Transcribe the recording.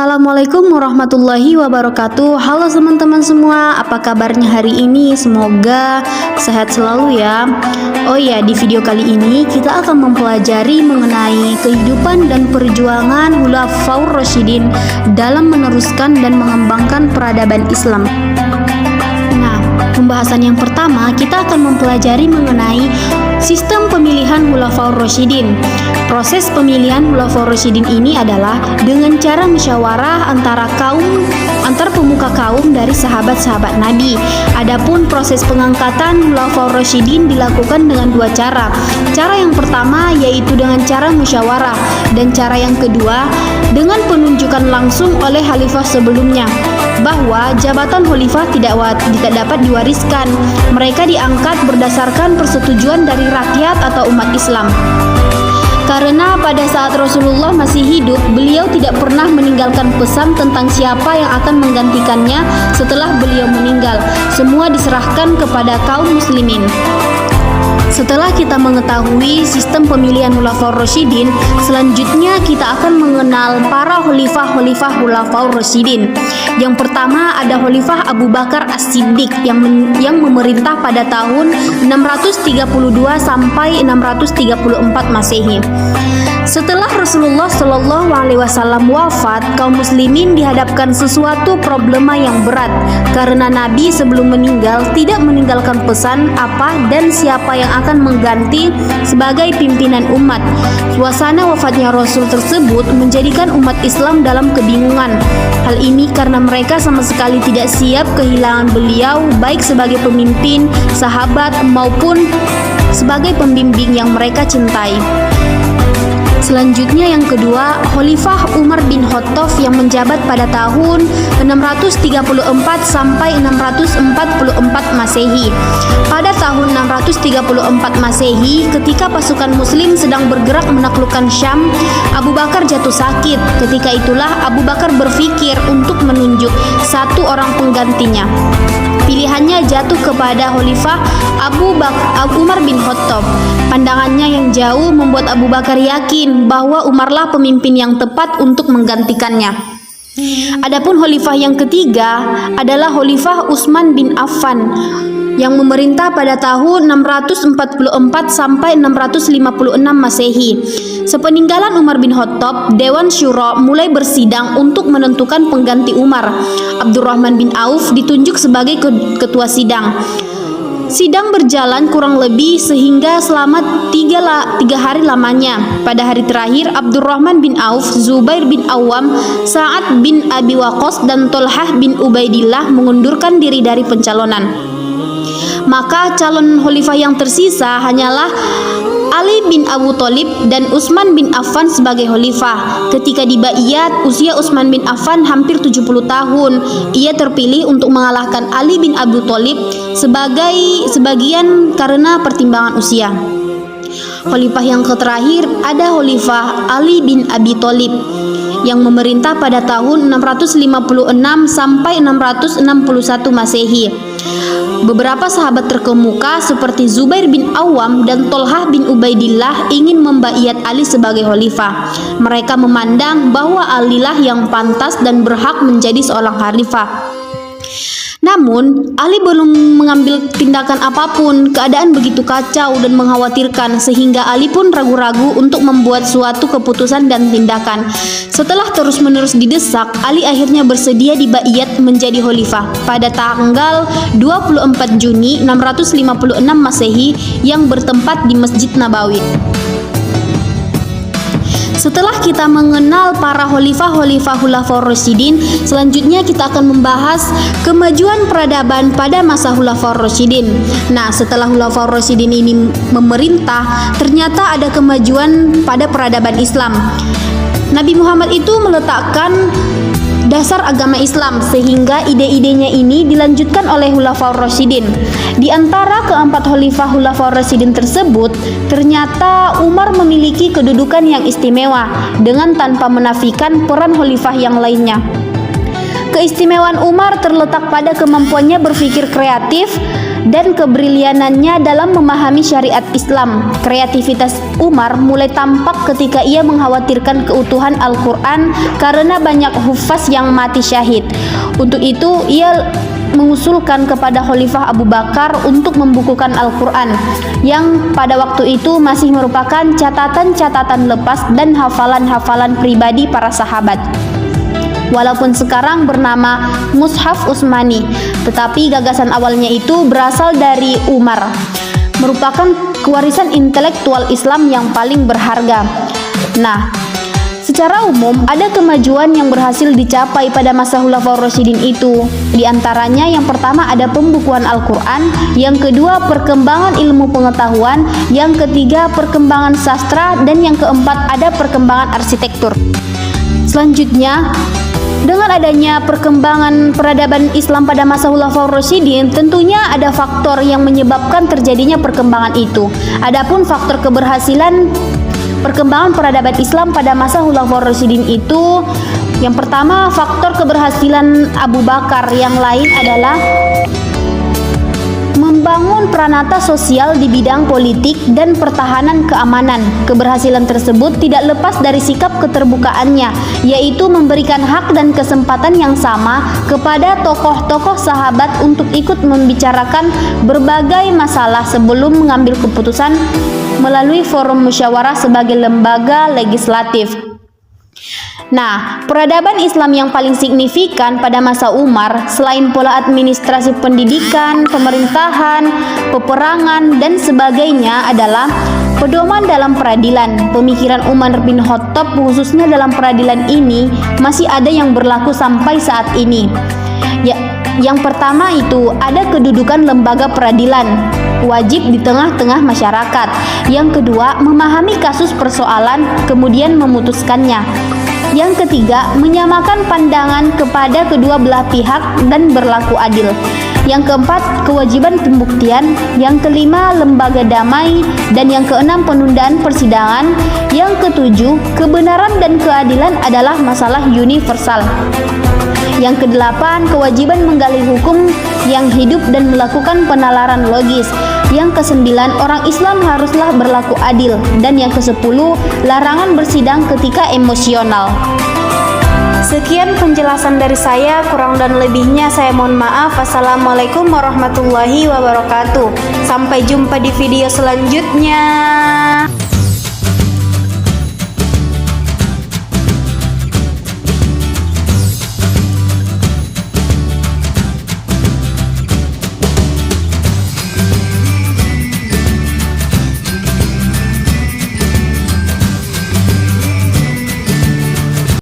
Assalamualaikum warahmatullahi wabarakatuh. Halo teman-teman semua, apa kabarnya hari ini? Semoga sehat selalu ya. Oh ya, di video kali ini kita akan mempelajari mengenai kehidupan dan perjuangan Khulafaur Rasyidin dalam meneruskan dan mengembangkan peradaban Islam. Nah, pembahasan yang pertama kita akan mempelajari mengenai sistem pemilihan Khulafaur Rasyidin. Proses pemilihan Khulafaur Rasyidin ini adalah dengan cara musyawarah antar pemuka kaum dari sahabat-sahabat Nabi. Adapun proses pengangkatan Khulafaur Rasyidin dilakukan dengan dua cara. Cara yang pertama yaitu dengan cara musyawarah, dan cara yang kedua dengan penunjukan langsung oleh khalifah sebelumnya, bahwa jabatan khalifah tidak dapat diwariskan. Mereka diangkat berdasarkan persetujuan dari rakyat atau umat Islam. Karena pada saat Rasulullah masih hidup, beliau tidak pernah meninggalkan pesan tentang siapa yang akan menggantikannya setelah beliau meninggal. Semua diserahkan kepada kaum muslimin. Setelah kita mengetahui sistem pemilihan Khulafaur Rasyidin, selanjutnya kita akan mengenal para khalifah Khulafaur Rasyidin. Yang pertama ada Khalifah Abu Bakar As-Siddiq yang memerintah pada tahun 632 sampai 634 Masehi. Setelah Rasulullah Shallallahu Alaihi Wasallam wafat, kaum muslimin dihadapkan sesuatu problema yang berat karena Nabi sebelum meninggal tidak meninggalkan pesan apa dan siapa yang akan mengganti sebagai pimpinan umat. Suasana wafatnya Rasul tersebut menjadikan umat Islam dalam kebingungan. Hal ini karena mereka sama sekali tidak siap kehilangan beliau, baik sebagai pemimpin, sahabat maupun sebagai pembimbing yang mereka cintai. Selanjutnya yang kedua, Khalifah Umar bin Khattab yang menjabat pada tahun 634 sampai 644 Masehi. Pada tahun 634 Masehi, ketika pasukan muslim sedang bergerak menaklukkan Syam, Abu Bakar jatuh sakit. Ketika itulah Abu Bakar berpikir untuk menunjuk satu orang penggantinya. Pilihannya jatuh kepada Khalifah Umar bin Khattab. Pandangannya yang jauh membuat Abu Bakar yakin bahwa Umarlah pemimpin yang tepat untuk menggantikannya. Adapun khalifah yang ketiga adalah Khalifah Utsman bin Affan yang memerintah pada tahun 644 sampai 656 Masehi. Sepeninggalan Umar bin Khattab, Dewan Syuro mulai bersidang untuk menentukan pengganti Umar. Abdurrahman bin Auf ditunjuk sebagai ketua sidang. Sidang berjalan kurang lebih sehingga selama tiga hari lamanya. Pada hari terakhir, Abdurrahman bin Auf, Zubair bin Awam, Sa'ad bin Abi Waqqas, dan Tolhah bin Ubaidillah mengundurkan diri dari pencalonan. Maka calon khalifah yang tersisa hanyalah Ali bin Abu Thalib dan Utsman bin Affan sebagai khalifah. Ketika dibaiat, usia Utsman bin Affan hampir 70 tahun. Ia terpilih untuk mengalahkan Ali bin Abu Thalib sebagian karena pertimbangan usia. Khalifah yang terakhir ada Khalifah Ali bin Abi Thalib yang memerintah pada tahun 656 sampai 661 Masehi. Beberapa sahabat terkemuka seperti Zubair bin Awam dan Tolhah bin Ubaidillah ingin membaiat Ali sebagai khalifah. Mereka memandang bahwa Alilah yang pantas dan berhak menjadi seorang khalifah. Namun, Ali belum mengambil tindakan apapun. Keadaan begitu kacau dan mengkhawatirkan sehingga Ali pun ragu-ragu untuk membuat suatu keputusan dan tindakan. Setelah terus-menerus didesak, Ali akhirnya bersedia dibaiat menjadi khalifah pada tanggal 24 Juni 656 Masehi yang bertempat di Masjid Nabawi. Setelah kita mengenal para khalifah Khulafaur Rasyidin, selanjutnya kita akan membahas kemajuan peradaban pada masa Khulafaur Rasyidin. Nah, setelah Khulafaur Rasyidin ini memerintah, ternyata ada kemajuan pada peradaban Islam. Nabi Muhammad itu meletakkan dasar agama Islam sehingga ide-idenya ini dilanjutkan oleh Khulafaur Rasyidin. Di antara keempat khalifah Khulafaur Rasyidin tersebut, ternyata Umar memiliki kedudukan yang istimewa dengan tanpa menafikan peran khalifah yang lainnya. Keistimewaan Umar terletak pada kemampuannya berpikir kreatif dan kebrilianannya dalam memahami syariat Islam. Kreativitas Umar mulai tampak ketika ia mengkhawatirkan keutuhan Al-Quran karena banyak hufaz yang mati syahid. Untuk itu, ia mengusulkan kepada Khalifah Abu Bakar untuk membukukan Al-Quran yang pada waktu itu masih merupakan catatan-catatan lepas dan hafalan-hafalan pribadi para sahabat. Walaupun sekarang bernama Mushaf Utsmani, tetapi gagasan awalnya itu berasal dari Umar, merupakan kewarisan intelektual Islam yang paling berharga. Nah, secara umum ada kemajuan yang berhasil dicapai pada masa Khulafaur Rasyidin itu. Di antaranya yang pertama ada pembukuan Al-Quran, yang kedua perkembangan ilmu pengetahuan, yang ketiga perkembangan sastra, dan yang keempat ada perkembangan arsitektur. Selanjutnya, dengan adanya perkembangan peradaban Islam pada masa Khulafaur Rasyidin, tentunya ada faktor yang menyebabkan terjadinya perkembangan itu. Adapun faktor keberhasilan perkembangan peradaban Islam pada masa Khulafaur Rasyidin itu, yang pertama faktor keberhasilan Abu Bakar, yang lain adalah membangun peranata sosial di bidang politik dan pertahanan keamanan. Keberhasilan tersebut tidak lepas dari sikap keterbukaannya, yaitu memberikan hak dan kesempatan yang sama kepada tokoh-tokoh sahabat untuk ikut membicarakan berbagai masalah sebelum mengambil keputusan melalui forum musyawarah sebagai lembaga legislatif. Nah, peradaban Islam yang paling signifikan pada masa Umar, selain pola administrasi pendidikan, pemerintahan, peperangan, dan sebagainya adalah pedoman dalam peradilan. Pemikiran Umar bin Khattab khususnya dalam peradilan ini masih ada yang berlaku sampai saat ini. Yang pertama itu ada kedudukan lembaga peradilan, wajib di tengah-tengah masyarakat. Yang kedua, memahami kasus persoalan, kemudian memutuskannya. Yang ketiga, menyamakan pandangan kepada kedua belah pihak dan berlaku adil. Yang keempat, kewajiban pembuktian. Yang kelima, lembaga damai. Dan yang keenam, penundaan persidangan. Yang ketujuh, kebenaran dan keadilan adalah masalah universal. Yang kedelapan, kewajiban menggali hukum yang hidup dan melakukan penalaran logis. Yang kesembilan, orang Islam haruslah berlaku adil. Dan yang kesepuluh, larangan bersidang ketika emosional. Sekian penjelasan dari saya, kurang dan lebihnya saya mohon maaf. Wassalamualaikum warahmatullahi wabarakatuh. Sampai jumpa di video selanjutnya.